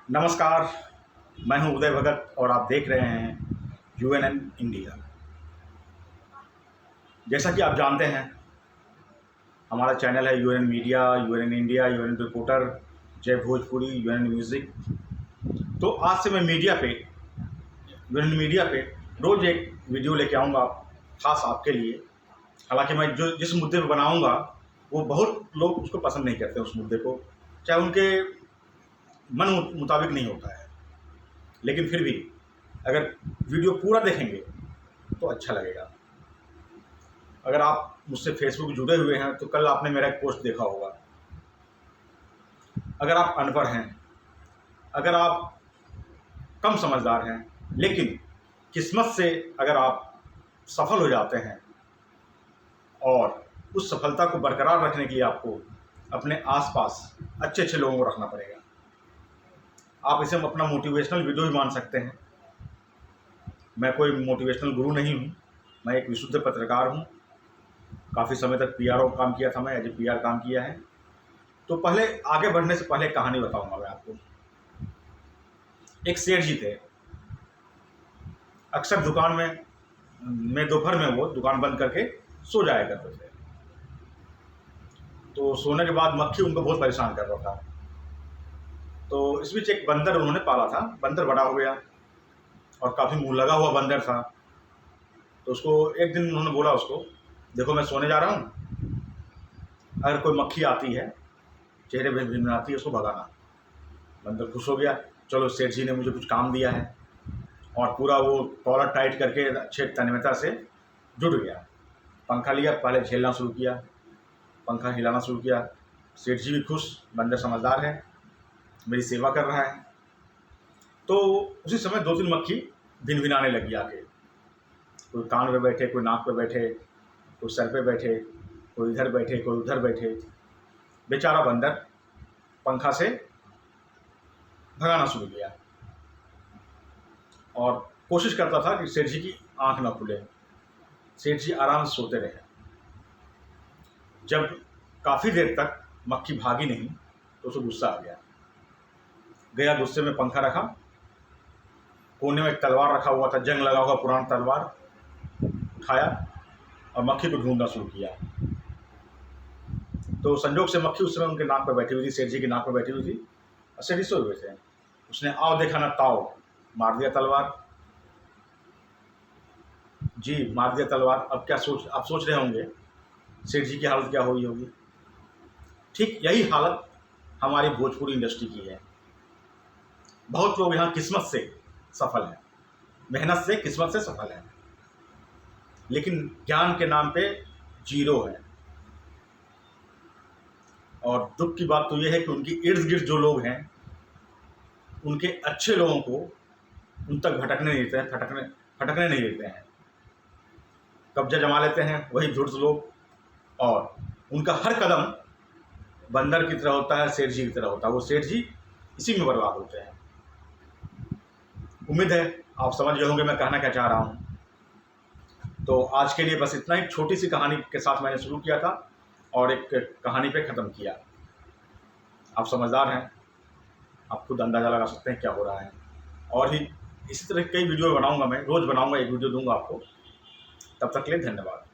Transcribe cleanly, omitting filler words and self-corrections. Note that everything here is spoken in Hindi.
नमस्कार, मैं हूं उदय भगत और आप देख रहे हैं यूएनएन इंडिया। जैसा कि आप जानते हैं, हमारा चैनल है UNN media, UNN India, UNN reporter, जय भोजपुरी, यूएनएन म्यूज़िक। तो आज से मैं यूएनएन मीडिया पे रोज़ एक वीडियो लेके आऊँगा खास आपके लिए। हालांकि मैं जिस मुद्दे पर बनाऊँगा वो बहुत लोग उसको पसंद नहीं करते, उस मुद्दे को, चाहे उनके मन मुताबिक नहीं होता है, लेकिन फिर भी अगर वीडियो पूरा देखेंगे तो अच्छा लगेगा। अगर आप मुझसे फेसबुक जुड़े हुए हैं तो कल आपने मेरा एक पोस्ट देखा होगा। अगर आप अनपढ़ हैं, अगर आप कम समझदार हैं, लेकिन किस्मत से अगर आप सफल हो जाते हैं और उस सफलता को बरकरार रखने के लिए आपको अपने आसपास अच्छे अच्छे लोगों को रखना पड़ेगा। आप इसे अपना मोटिवेशनल वीडियो भी मान सकते हैं। मैं कोई मोटिवेशनल गुरु नहीं हूँ, मैं एक विशुद्ध पत्रकार हूँ। काफ़ी समय तक पीआरओ काम किया था, मैं एज ए पीआर काम किया है। तो पहले आगे बढ़ने से पहले कहानी बताऊंगा मैं आपको। एक सेठ जी थे, अक्सर दुकान में दोपहर में वो दुकान बंद करके सो जाया करते थे। तो सोने के बाद मक्खी उनको बहुत परेशान कर रहा था। तो इस बीच एक बंदर उन्होंने पाला था। बंदर बड़ा हो गया और काफ़ी मुँह लगा हुआ बंदर था। तो उसको एक दिन उन्होंने बोला उसको, देखो मैं सोने जा रहा हूँ, अगर कोई मक्खी आती है, चेहरे पे भिनभिनाती है, उसको भगाना। बंदर खुश हो गया, चलो सेठ जी ने मुझे कुछ काम दिया है, और पूरा वो कॉलर टाइट करके अच्छे तन्मयता से जुट गया। पंखा लिया, पहले झेलना शुरू किया, पंखा हिलाना शुरू किया। सेठ जी भी खुश, बंदर समझदार है, मेरी सेवा कर रहा है। तो उसी समय 2-3 मक्खी भिनभिनाने लगी आके। कोई कान पे बैठे, कोई नाक पे बैठे, कोई सर पे बैठे, कोई इधर बैठे, कोई उधर बैठे। बेचारा बंदर पंखा से भगाना शुरू किया और कोशिश करता था कि सेठ जी की आंख ना खुले, सेठ जी आराम से सोते रहे। जब काफ़ी देर तक मक्खी भागी नहीं तो उसे गुस्सा आ गया। गुस्से में पंखा रखा, कोने में एक तलवार रखा हुआ था, जंग लगा हुआ पुराना तलवार उठाया और मक्खी को ढूंढना शुरू किया। तो संजोग से मक्खी उस समय उनके नाक पर बैठी हुई थी, सेठ जी की नाक पर बैठी हुई थी और सेठ जी सोए हुए थे। उसने आओ देखा ना ताओ, मार दिया तलवार। जी, मार दिया तलवार। अब क्या आप सोच रहे होंगे सेठ जी की हालत क्या हुई होगी। ठीक यही हालत हमारी भोजपुरी इंडस्ट्री की है। बहुत लोग यहाँ किस्मत से सफल हैं, मेहनत से, किस्मत से सफल हैं, लेकिन ज्ञान के नाम पे जीरो है। और दुख की बात तो यह है कि उनकी इर्द गिर्द जो लोग हैं, उनके अच्छे लोगों को उन तक भटकने नहीं देते हैं, फटकने नहीं देते हैं। कब्जा जमा लेते हैं वही धुर्त लोग, और उनका हर कदम बंदर की तरह होता है, सेठ जी की तरह होता है। वो सेठ जी इसी में बर्बाद होते हैं। उम्मीद है आप समझ गए होंगे मैं कहना क्या चाह रहा हूँ। तो आज के लिए बस इतना ही, छोटी सी कहानी के साथ मैंने शुरू किया था और एक कहानी पे ख़त्म किया। आप समझदार हैं, आप खुद अंदाज़ा लगा सकते हैं क्या हो रहा है। और ही इसी तरह कई वीडियो बनाऊंगा, मैं रोज़ बनाऊंगा, एक वीडियो दूंगा आपको। तब तक के लिए धन्यवाद।